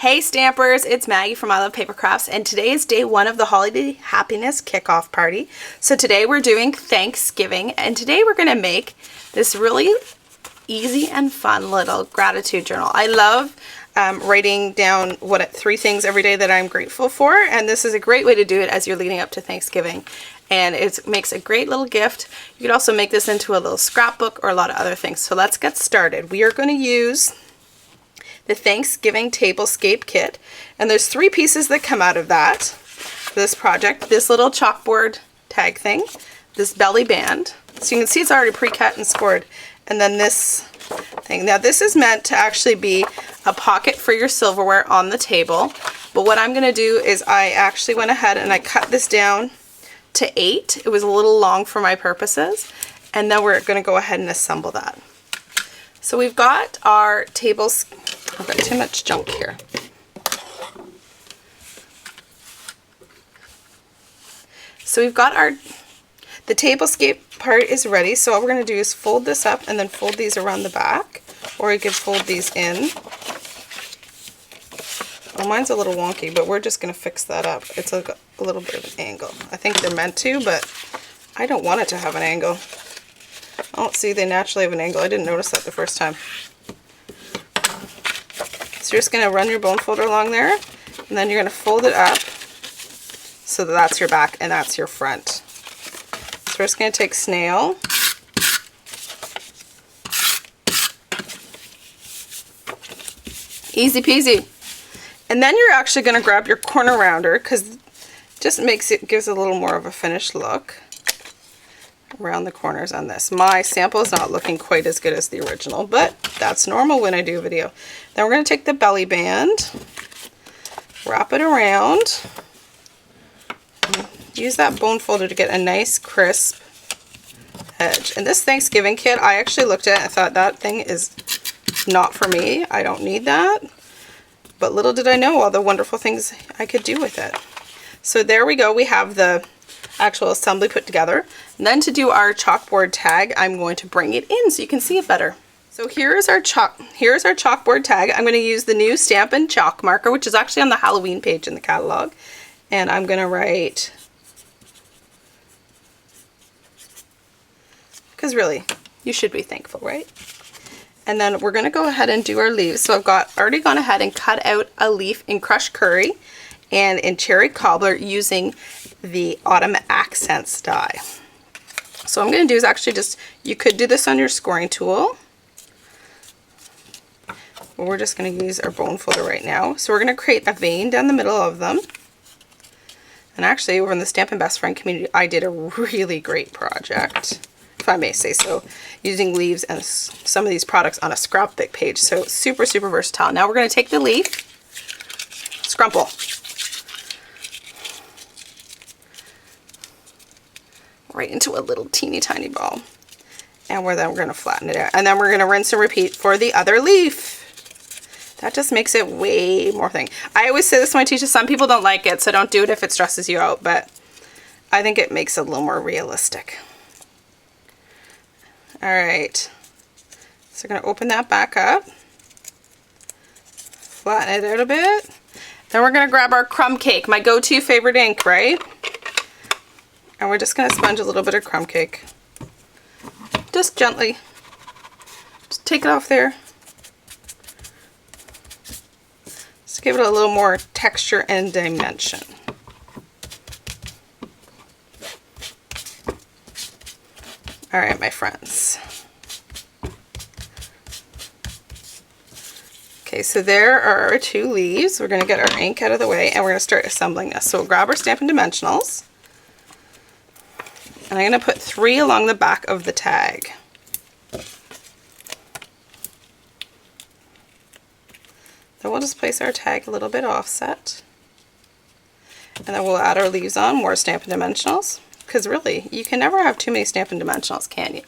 Hey Stampers, it's Maggie from I Love Paper Crafts, and today is day one of the Holiday Happiness Kickoff Party. So today we're doing Thanksgiving, and today we're going to make this really easy and fun little gratitude journal. I love writing down three things every day that I'm grateful for, and this is a great way to do it as you're leading up to Thanksgiving. And it makes a great little gift. You could also make this into a little scrapbook or a lot of other things. So let's get started. We are going to use the Thanksgiving Tablescape kit, and there's 3 pieces that come out of that for this project. This little chalkboard tag thing, this belly band, so you can see it's already pre-cut and scored, and then this thing. Now this is meant to actually be a pocket for your silverware on the table, but what I'm going to do is I actually went ahead and I cut this down to 8. It was a little long for my purposes, and then we're going to go ahead and assemble that. So we've got our tables. I've got too much junk here. So we've got the Tablescape part is ready. So all we're going to do is fold this up and then fold these around the back, or you could fold these in. Well, mine's a little wonky, but we're just going to fix that up. It's a little bit of an angle. I think they're meant to, but I don't want it to have an angle. Oh, see, they naturally have an angle. I didn't notice that the first time. So you're just going to run your bone folder along there, and then you're going to fold it up so that that's your back and that's your front. So we're just going to take snail, easy peasy, and then you're actually going to grab your corner rounder, because it just gives a little more of a finished look around the corners on this. My sample is not looking quite as good as the original, but that's normal when I do a video. Then we're going to take the belly band, wrap it around, use that bone folder to get a nice crisp edge. And this Thanksgiving kit, I actually looked at it and thought that thing is not for me. I don't need that. But little did I know all the wonderful things I could do with it. So there we go. We have the actual assembly put together. And then to do our chalkboard tag, I'm going to bring it in so you can see it better. So here's our chalkboard tag. I'm going to use the new Stampin chalk marker, which is actually on the Halloween page in the catalog. And I'm going to write, because really, you should be thankful, right? And then we're going to go ahead and do our leaves. So I've already gone ahead and cut out a leaf in crushed curry and in cherry cobbler using the Autumn Accents die. So what I'm going to do is actually you could do this on your scoring tool. But we're just going to use our bone folder right now. So we're going to create a vein down the middle of them. And actually over in the Stampin' Best Friend community, I did a really great project, if I may say so, using leaves and some of these products on a scrapbook page. So super, super versatile. Now we're going to take the leaf, scrumple, right into a little teeny tiny ball, and we're going to flatten it out, and then we're going to rinse and repeat for the other leaf. That just makes it way more thing. I always say this when I teach it. Some people don't like it, so don't do it if it stresses you out, but I think it makes it a little more realistic. Alright, so we're going to open that back up, flatten it out a bit, then we're going to grab our crumb cake, my go-to favorite ink, right? And we're just going to sponge a little bit of crumb cake. Just gently. Just take it off there. Just give it a little more texture and dimension. Alright, my friends. Okay, so there are our 2 leaves. We're going to get our ink out of the way and we're going to start assembling this. So we'll grab our Stampin' Dimensionals. And I'm going to put 3 along the back of the tag. Then we'll just place our tag a little bit offset. And then we'll add our leaves on, more Stampin' Dimensionals. Because really, you can never have too many Stampin' Dimensionals, can you?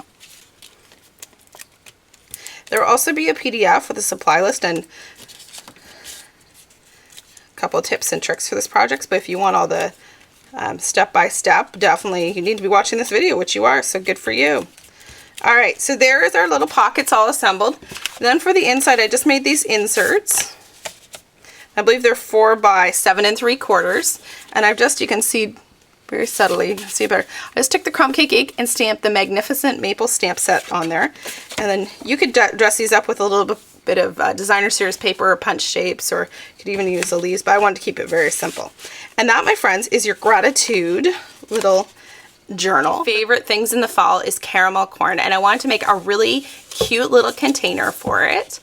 There will also be a PDF with a supply list and a couple of tips and tricks for this project. But if you want all the step-by-step, definitely you need to be watching this video, which you are, so good for you. Alright, so there is our little pockets all assembled. Then for the inside, I just made these inserts. I believe they're 4 by 7 3/4. And I've just, you can see very subtly, see better. I just took the crumb cake ink and stamped the Magnificent Maple stamp set on there. And then you could dress these up with a little bit of designer series paper or punch shapes, or you could even use the leaves, but I wanted to keep it very simple. And that, my friends, is your gratitude little journal. Favorite things in the fall is caramel corn, and I wanted to make a really cute little container for it.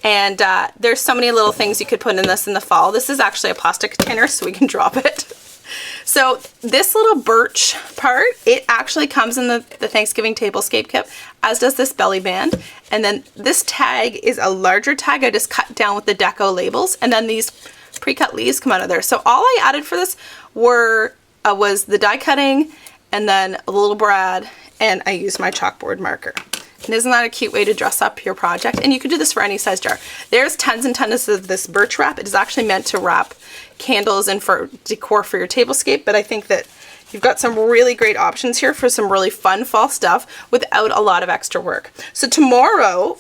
And there's so many little things you could put in this in the fall. This is actually a plastic container, so we can drop it. So this little birch part, it actually comes in the Thanksgiving Tablescape kit, as does this belly band. And then this tag is a larger tag I just cut down with the deco labels, and then these pre-cut leaves come out of there. So all I added for this was the die cutting, and then a little brad, and I used my chalkboard marker. And isn't that a cute way to dress up your project? And you can do this for any size jar. There's tons and tons of this birch wrap. It is actually meant to wrap candles and for decor for your tablescape, but I think that you've got some really great options here for some really fun fall stuff without a lot of extra work. So tomorrow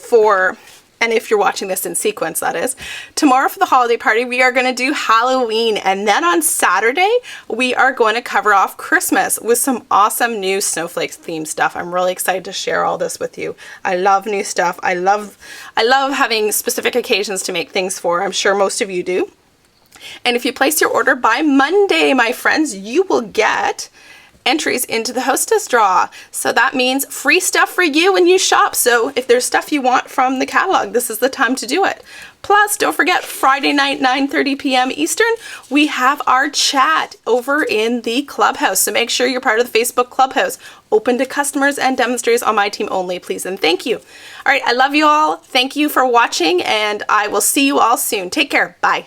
and if you're watching this in sequence, that is, tomorrow for the holiday party, we are going to do Halloween. And then on Saturday, we are going to cover off Christmas with some awesome new snowflakes themed stuff. I'm really excited to share all this with you. I love new stuff. I love having specific occasions to make things for. I'm sure most of you do. And if you place your order by Monday, my friends, you will get entries into the hostess draw. So that means free stuff for you when you shop. So if there's stuff you want from the catalog, this is the time to do it. Plus, don't forget, Friday night, 9:30 p.m. Eastern, we have our chat over in the clubhouse. So make sure you're part of the Facebook clubhouse, open to customers and demonstrators on my team only, please. And thank you. All right, I love you all. Thank you for watching, and I will see you all soon. Take care. Bye.